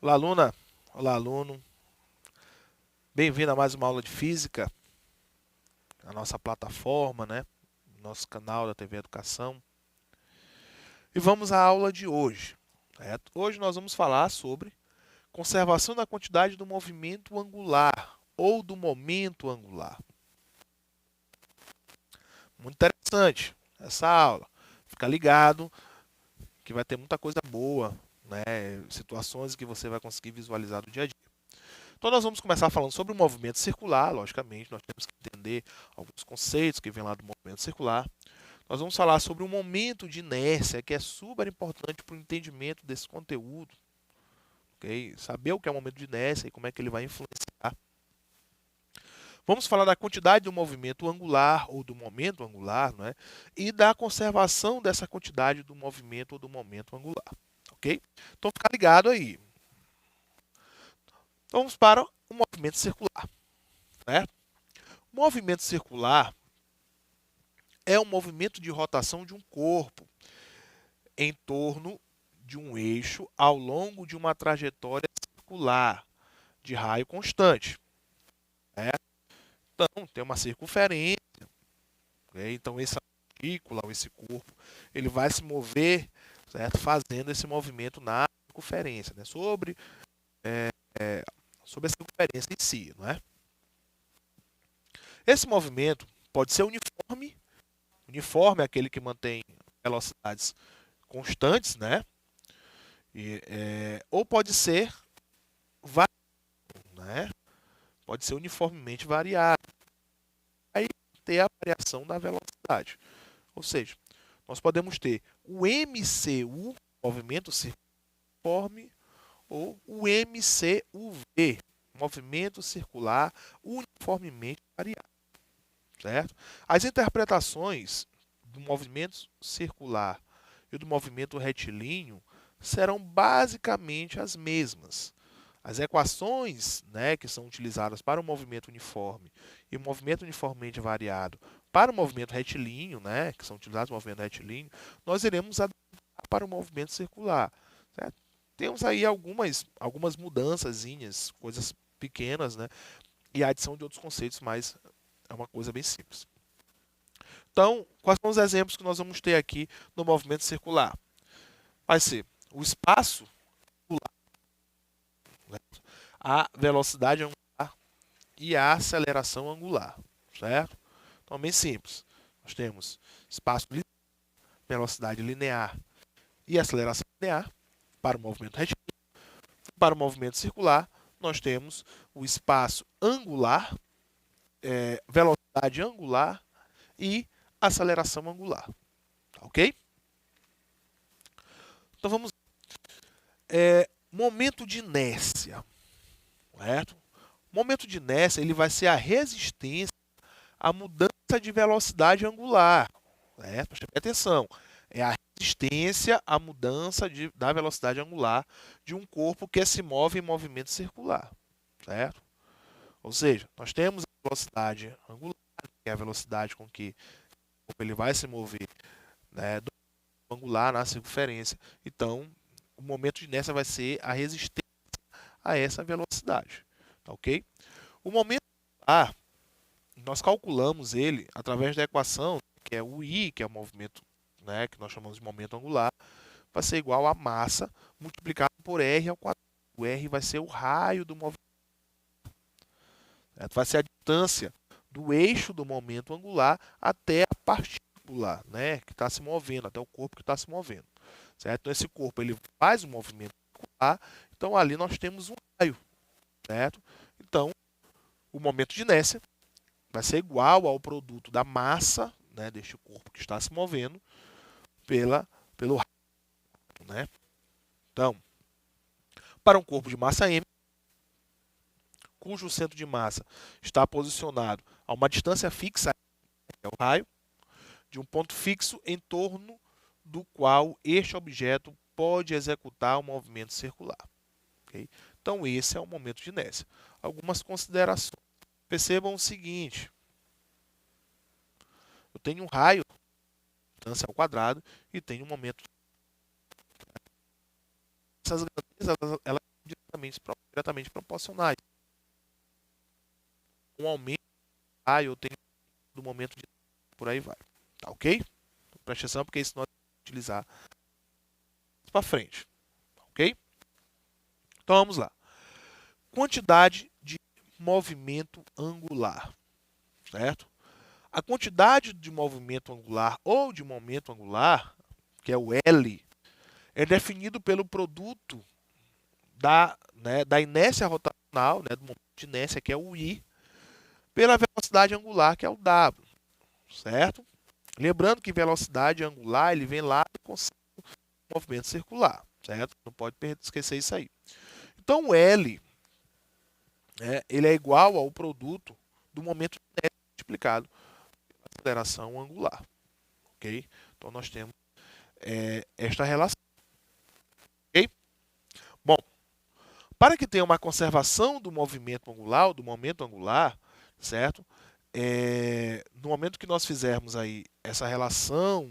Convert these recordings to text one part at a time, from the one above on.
Olá, aluna. Olá, aluno. Bem-vindo a mais uma aula de física, a nossa plataforma, né? Nosso canal da TV Educação. E vamos à aula de hoje, certo? Hoje nós vamos falar sobre conservação da quantidade do movimento angular ou do momento angular. Muito interessante essa aula. Fica ligado que vai ter muita coisa boa, né? Situações que você vai conseguir visualizar no dia a dia. Então nós vamos começar falando sobre o movimento circular, logicamente, nós temos que entender alguns conceitos que vêm lá do movimento circular. Nós vamos falar sobre o momento de inércia, que é super importante para o entendimento desse conteúdo. Okay? Saber o que é o momento de inércia e como é que ele vai influenciar. Vamos falar da quantidade do movimento angular ou do momento angular, não é? E da conservação dessa quantidade do movimento ou do momento angular. Ok? Então fica ligado aí. Vamos para o movimento circular. Certo? O movimento circular é um movimento de rotação de um corpo em torno de um eixo ao longo de uma trajetória circular de raio constante. Certo? Então, tem uma circunferência. Okay? Então, essa partícula ou esse corpo ele vai se mover, certo? Fazendo esse movimento na circunferência, né? sobre a circunferência em si. Não é? Esse movimento pode ser uniforme. Uniforme é aquele que mantém velocidades constantes, né? Ou pode ser variável, né? Pode ser uniformemente variável. Aí tem a variação da velocidade. Ou seja, nós podemos ter o MCU, movimento circular, ou o MCUV, movimento circular uniformemente variável. Certo? As interpretações do movimento circular e do movimento retilíneo serão basicamente as mesmas. As equações, né, que são utilizadas para o movimento uniforme e o movimento uniformemente variado para o movimento retilíneo, né, que são utilizados no movimento retilíneo, nós iremos adaptar para o movimento circular. Certo? Temos aí algumas mudançazinhas, coisas pequenas, né, e a adição de outros conceitos, mas é uma coisa bem simples. Então, quais são os exemplos que nós vamos ter aqui no movimento circular? Vai ser o espaço angular, né? A velocidade angular e a aceleração angular, certo? Então, bem simples. Nós temos espaço linear, velocidade linear e aceleração linear para o movimento retilíneo. Para o movimento circular, nós temos o espaço angular, velocidade angular e aceleração angular. Tá, ok? Então vamos. Momento de inércia. Correto? O momento de inércia ele vai ser a resistência à mudança de velocidade angular. Certo? Preste atenção. É a resistência à mudança da velocidade angular de um corpo que se move em movimento circular. Certo? Ou seja, nós temos a velocidade angular, que é a velocidade com que o corpo ele vai se mover, né, do angular na circunferência. Então, o momento de inércia vai ser a resistência a essa velocidade. Tá, ok? O momento angular, nós calculamos ele através da equação, que é o I, que é o movimento, né, que nós chamamos de momento angular, vai ser igual a massa multiplicado por R ao quadrado. O R vai ser o raio do movimento. Vai ser a distância do eixo do momento angular até a partícula, né, que está se movendo, até o corpo que está se movendo. Certo? Então, esse corpo ele faz um movimento circular, então ali nós temos um raio. Certo? Então, o momento de inércia vai ser igual ao produto da massa, né, deste corpo que está se movendo pelo raio. Né? Então, para um corpo de massa m, cujo centro de massa está posicionado a uma distância fixa, que é o raio, de um ponto fixo em torno do qual este objeto pode executar um movimento circular. Okay? Então, esse é o momento de inércia. Algumas considerações. Percebam o seguinte. Eu tenho um raio, distância ao quadrado, e tenho um momento. Essas grandezas, elas são diretamente proporcionais. Um aumento do raio, eu tenho do momento de por aí vai. Tá ok? Então, preste atenção, porque isso nós vamos utilizar para frente. Tá ok? Então, vamos lá. Quantidade de movimento angular. Certo? A quantidade de movimento angular ou de momento angular, que é o L, é definido pelo produto da inércia rotacional, do momento de inércia, que é o I, pela velocidade angular, que é o W. Certo? Lembrando que velocidade angular, ele vem lá do conceito do movimento circular. Certo? Não pode esquecer isso aí. Então, o L, ele é igual ao produto do momento de inércia multiplicado pela aceleração angular. Ok? Então, nós temos esta relação. Ok? Bom, para que tenha uma conservação do movimento angular, do momento angular, certo? No momento que nós fizermos aí essa relação,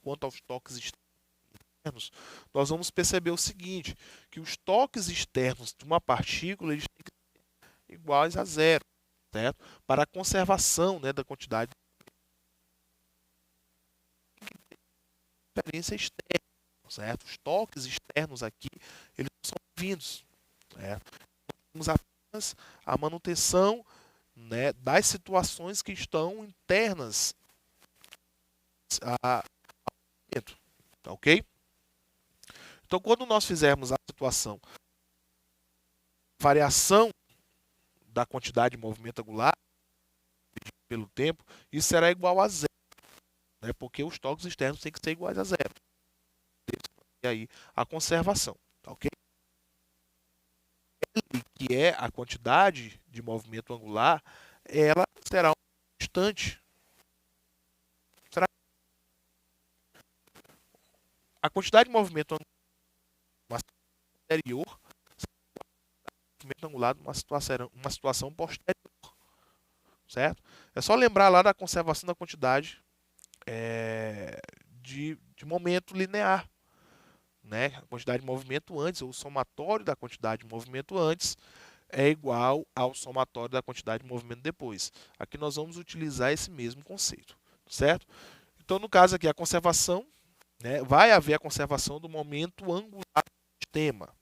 quanto aos toques externos, nós vamos perceber o seguinte, que os toques externos de uma partícula eles têm que ser iguais a zero, certo? Para a conservação, da quantidade de diferença externa, certo? Os toques externos aqui, eles não são vindos, certo? Temos apenas a manutenção, das situações que estão internas ao movimento, tá ok? Então, quando nós fizermos a situação variação da quantidade de movimento angular pelo tempo, isso será igual a zero, porque os toques externos têm que ser iguais a zero. E aí a conservação, tá ok? L, que é a quantidade de movimento angular, ela será uma constante. A quantidade de movimento anterior movimento angular numa situação posterior, certo? É só lembrar lá da conservação da quantidade de momento linear, A quantidade de movimento antes, ou o somatório da quantidade de movimento antes, é igual ao somatório da quantidade de movimento depois. Aqui nós vamos utilizar esse mesmo conceito, certo? Então, no caso aqui, a conservação, vai haver a conservação do momento angular do sistema,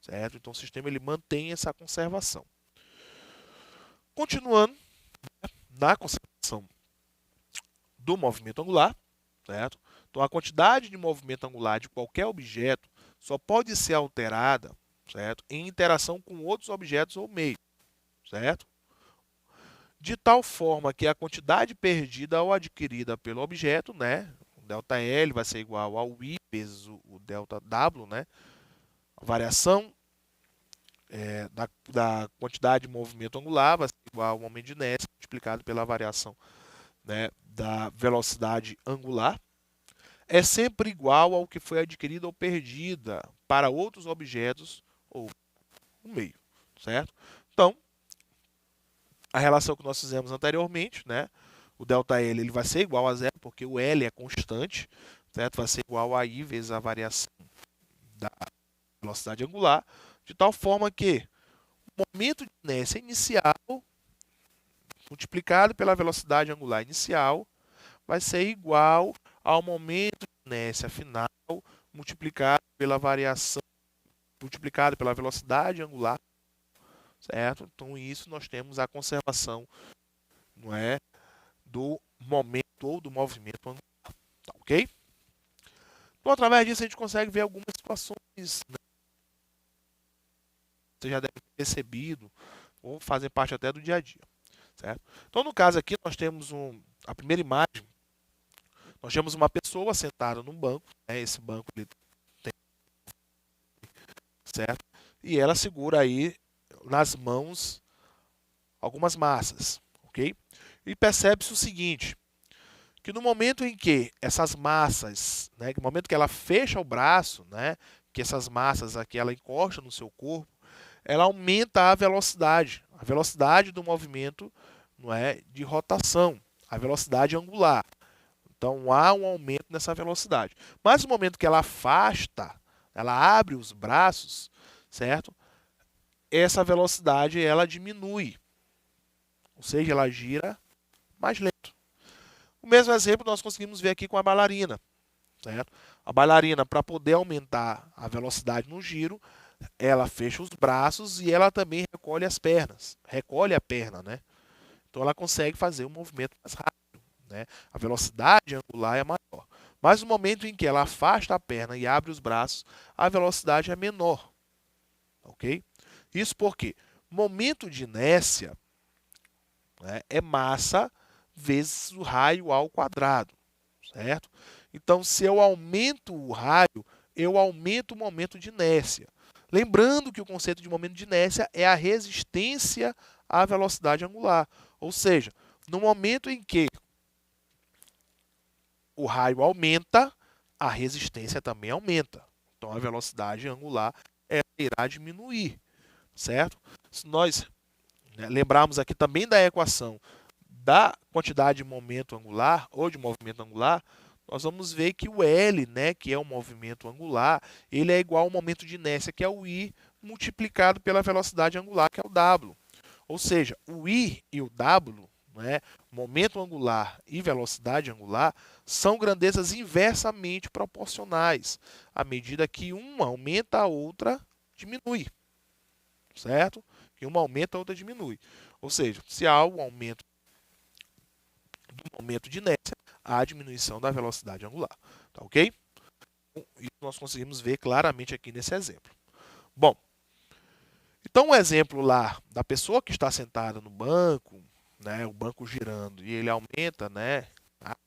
certo? Então, o sistema ele mantém essa conservação. Continuando, na conservação do movimento angular, certo? Então, a quantidade de movimento angular de qualquer objeto só pode ser alterada, certo? Em interação com outros objetos ou meios, certo? De tal forma que a quantidade perdida ou adquirida pelo objeto, o ΔL vai ser igual ao I vezes o ΔW, A variação da quantidade de movimento angular vai ser igual ao momento de inércia multiplicado pela variação, da velocidade angular. É sempre igual ao que foi adquirida ou perdida para outros objetos ou o meio, certo? Então, a relação que nós fizemos anteriormente, o ΔL ele vai ser igual a zero, porque o L é constante, certo? Vai ser igual a I vezes a variação da velocidade angular, de tal forma que o momento de inércia inicial multiplicado pela velocidade angular inicial vai ser igual ao momento de inércia final multiplicado pela variação, multiplicado pela velocidade angular, certo? Então, isso nós temos a conservação, do momento ou do movimento angular, tá ok? Então, através disso, a gente consegue ver algumas situações, você já deve ter percebido, ou fazem parte até do dia a dia, certo? Então, no caso aqui, nós temos a primeira imagem, nós temos uma pessoa sentada num banco, esse banco ele tem, certo? E ela segura aí nas mãos algumas massas, ok? E percebe-se o seguinte, que no momento em que essas massas, no momento que ela fecha o braço, que essas massas aqui ela encosta no seu corpo, ela aumenta a velocidade do movimento, não é, de rotação, a velocidade angular. Então há um aumento nessa velocidade. Mas no momento que ela afasta, ela abre os braços, certo? Essa velocidade ela diminui, ou seja, ela gira mais lento. O mesmo exemplo nós conseguimos ver aqui com a bailarina, certo? A bailarina, para poder aumentar a velocidade no giro, ela fecha os braços e ela também recolhe as pernas, recolhe a perna, né? Então ela consegue fazer um movimento mais rápido, né? A velocidade angular é maior. Mas no momento em que ela afasta a perna e abre os braços, a velocidade é menor, ok? Isso porque momento de inércia, né, é massa vezes o raio ao quadrado, certo? Então, se eu aumento o raio, eu aumento o momento de inércia. Lembrando que o conceito de momento de inércia é a resistência à velocidade angular. Ou seja, no momento em que o raio aumenta, a resistência também aumenta. Então, a velocidade angular irá diminuir, certo? Se nós, né, lembrarmos aqui também da equação da quantidade de momento angular ou de movimento angular, nós vamos ver que o L, né, que é o movimento angular, ele é igual ao momento de inércia, que é o I, multiplicado pela velocidade angular, que é o W. Ou seja, o I e o W, né, momento angular e velocidade angular, são grandezas inversamente proporcionais. À medida que uma aumenta, a outra diminui. Certo? Que uma aumenta, a outra diminui. Ou seja, se há um aumento do momento de inércia, há a diminuição da velocidade angular. Tá ok? Isso nós conseguimos ver claramente aqui nesse exemplo. Bom, então um exemplo lá da pessoa que está sentada no banco, né, o banco girando, e ele aumenta, né,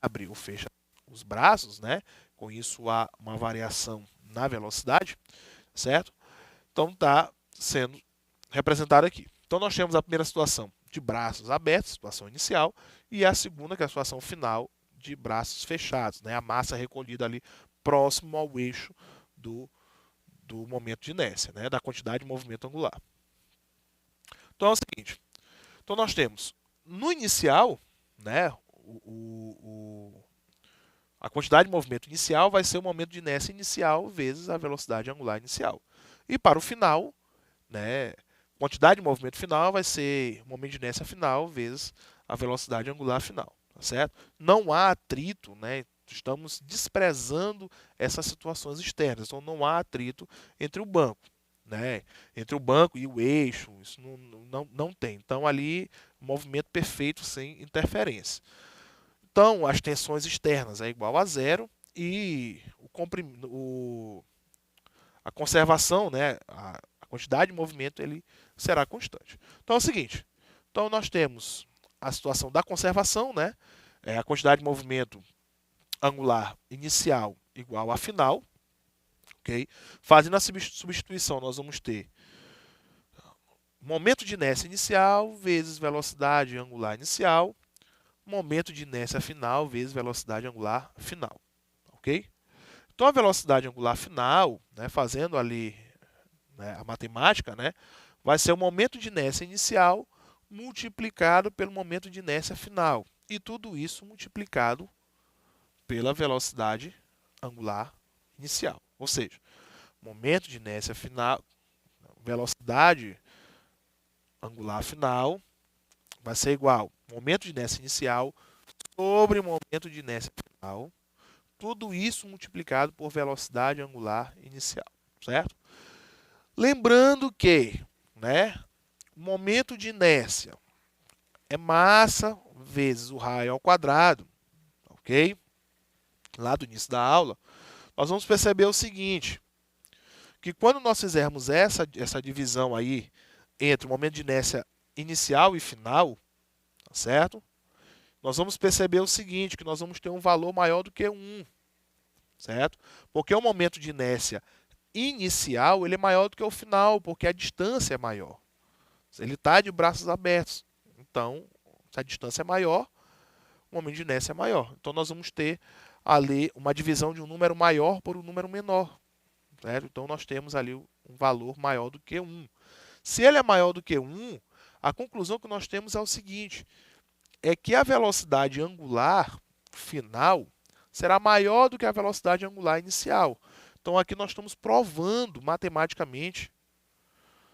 abre ou fecha os braços, né, com isso há uma variação na velocidade, certo? Então está sendo representado aqui. Então nós temos a primeira situação de braços abertos, situação inicial, e a segunda, que é a situação final, de braços fechados, né? A massa recolhida ali próximo ao eixo do momento de inércia, né? Da quantidade de movimento angular. Então é o seguinte, então nós temos no inicial, né, a quantidade de movimento inicial vai ser o momento de inércia inicial vezes a velocidade angular inicial. E para o final, né, quantidade de movimento final vai ser o momento de inércia final vezes a velocidade angular final, tá certo? Não há atrito, né? Estamos desprezando essas situações externas, então não há atrito entre o banco, né? Entre o banco e o eixo, isso não tem. Então ali, movimento perfeito sem interferência. Então, as tensões externas é igual a zero e a conservação, né, a quantidade de movimento ele será constante. Então é o seguinte, então nós temos a situação da conservação, né, a quantidade de movimento angular inicial igual a final, ok? Fazendo a substituição, nós vamos ter momento de inércia inicial vezes velocidade angular inicial, momento de inércia final vezes velocidade angular final, ok? Então a velocidade angular final, né, fazendo ali, né, a matemática, né, vai ser o momento de inércia inicial multiplicado pelo momento de inércia final. E tudo isso multiplicado pela velocidade angular inicial. Ou seja, momento de inércia final, velocidade angular final vai ser igual momento de inércia inicial sobre momento de inércia final. Tudo isso multiplicado por velocidade angular inicial, certo? Lembrando que, né, o momento de inércia é massa vezes o raio ao quadrado, ok? Lá do início da aula, nós vamos perceber o seguinte, que quando nós fizermos essa divisão aí entre o momento de inércia inicial e final, tá certo? Nós vamos perceber o seguinte, que nós vamos ter um valor maior do que 1, certo? Porque o momento de inércia inicial ele é maior do que o final, porque a distância é maior. Ele está de braços abertos. Então, se a distância é maior, o momento de inércia é maior. Então, nós vamos ter ali uma divisão de um número maior por um número menor. Certo? Então, nós temos ali um valor maior do que 1. Se ele é maior do que 1, a conclusão que nós temos é o seguinte, é que a velocidade angular final será maior do que a velocidade angular inicial. Então aqui nós estamos provando matematicamente,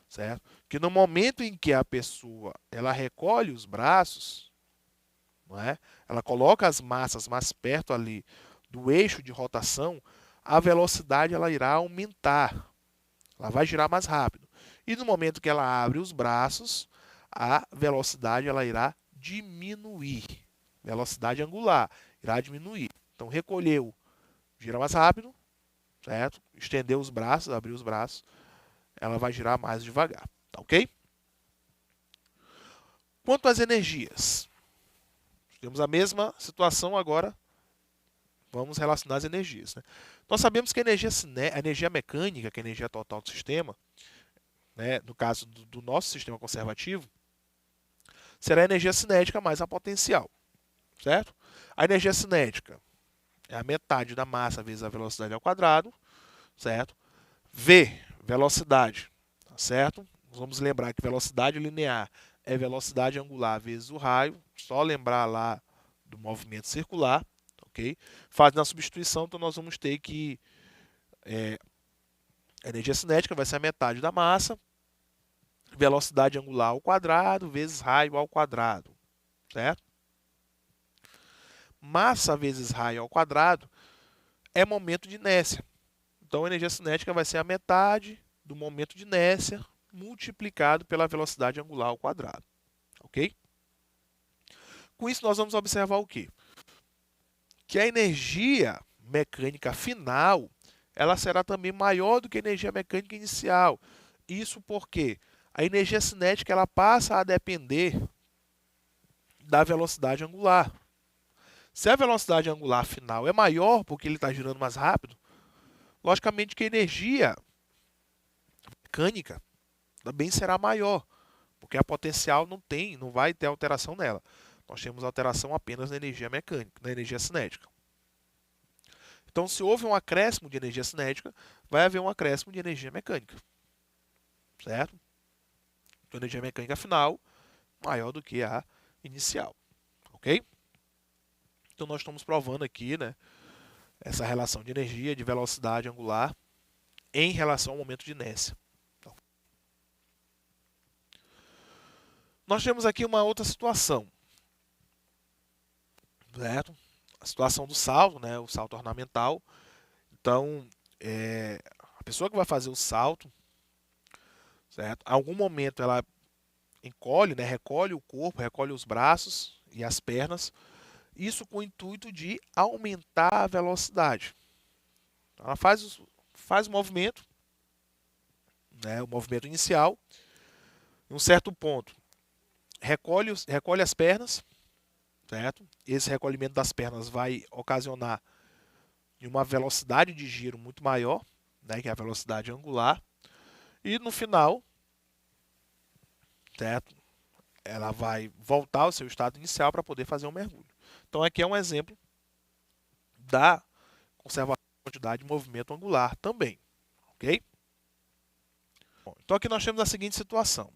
certo? Que no momento em que a pessoa ela recolhe os braços, não é? Ela coloca as massas mais perto ali do eixo de rotação, a velocidade ela irá aumentar. Ela vai girar mais rápido. E no momento que ela abre os braços, a velocidade ela irá diminuir. Velocidade angular irá diminuir. Então recolheu, gira mais rápido, certo? Estendeu os braços, abriu os braços, ela vai girar mais devagar, tá ok? Quanto às energias, temos a mesma situação agora, vamos relacionar as energias. Né? Nós sabemos que a energia mecânica, que é a energia total do sistema, né, no caso do nosso sistema conservativo, será a energia cinética mais a potencial, certo? A energia cinética é a metade da massa vezes a velocidade ao quadrado, certo? V, velocidade, tá certo? Vamos lembrar que velocidade linear é velocidade angular vezes o raio, só lembrar lá do movimento circular, ok? Fazendo a substituição, então nós vamos ter que a energia cinética vai ser a metade da massa, velocidade angular ao quadrado vezes raio ao quadrado, certo? Massa vezes raio ao quadrado é momento de inércia. Então a energia cinética vai ser a metade do momento de inércia multiplicado pela velocidade angular ao quadrado, ok? Com isso nós vamos observar o quê? Que a energia mecânica final ela será também maior do que a energia mecânica inicial. Isso porque a energia cinética ela passa a depender da velocidade angular. Se a velocidade angular final é maior porque ele está girando mais rápido, logicamente que a energia mecânica também será maior, porque a potencial não vai ter alteração nela. Nós temos alteração apenas na energia mecânica, na energia cinética. Então, se houve um acréscimo de energia cinética, vai haver um acréscimo de energia mecânica, certo? Então, a energia mecânica final maior do que a inicial, ok? Então, nós estamos provando aqui, né, essa relação de energia, de velocidade angular em relação ao momento de inércia. Então, nós temos aqui uma outra situação, certo? A situação do salto, né, o salto ornamental. Então, a pessoa que vai fazer o salto, certo? Em algum momento ela encolhe, né, recolhe o corpo, recolhe os braços e as pernas, isso com o intuito de aumentar a velocidade. Então, ela faz o movimento, né, o movimento inicial, em um certo ponto, recolhe as pernas, certo? Esse recolhimento das pernas vai ocasionar uma velocidade de giro muito maior, né, que é a velocidade angular, e no final, certo? Ela vai voltar ao seu estado inicial para poder fazer um mergulho. Então aqui é um exemplo da conservação da quantidade de movimento angular também, ok? Bom, então aqui nós temos a seguinte situação.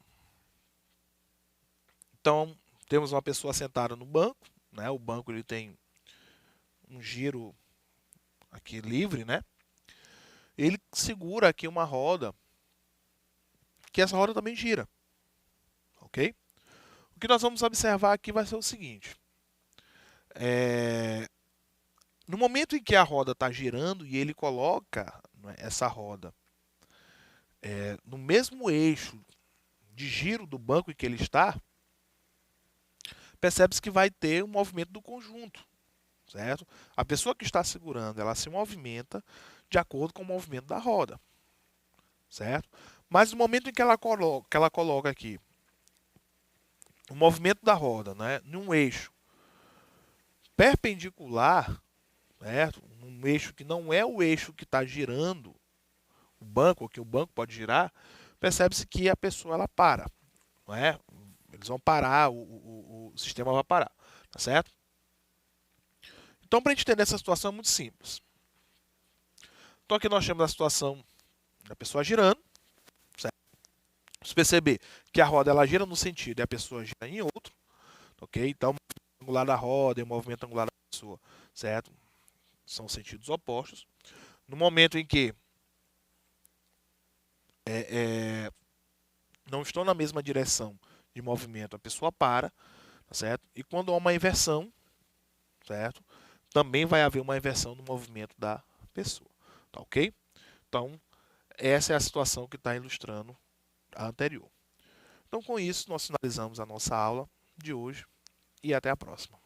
Então temos uma pessoa sentada no banco, né? O banco ele tem um giro aqui livre, né? Ele segura aqui uma roda, que essa roda também gira, ok? O que nós vamos observar aqui vai ser o seguinte. No momento em que a roda está girando e ele coloca, né, essa roda no mesmo eixo de giro do banco em que ele está, percebe-se que vai ter um movimento do conjunto, certo? A pessoa que está segurando, ela se movimenta de acordo com o movimento da roda, certo? Mas no momento em que ela coloca aqui o movimento da roda, né, num eixo perpendicular, certo? Um eixo que não é o eixo que está girando o banco, ou que o banco pode girar, percebe-se que a pessoa ela para, não é? Eles vão parar, o sistema vai parar, tá certo? Então, para a gente entender essa situação é muito simples. Então, aqui nós temos a situação da pessoa girando, certo? Se perceber que a roda ela gira no sentido e a pessoa gira em outro, ok? Então, o movimento angular da roda e o movimento angular da pessoa, certo? São sentidos opostos. No momento em que não estão na mesma direção de movimento, a pessoa para, tá certo? E quando há uma inversão, certo? Também vai haver uma inversão no movimento da pessoa, tá ok? Então, essa é a situação que está ilustrando a anterior. Então, com isso, nós finalizamos a nossa aula de hoje e até a próxima.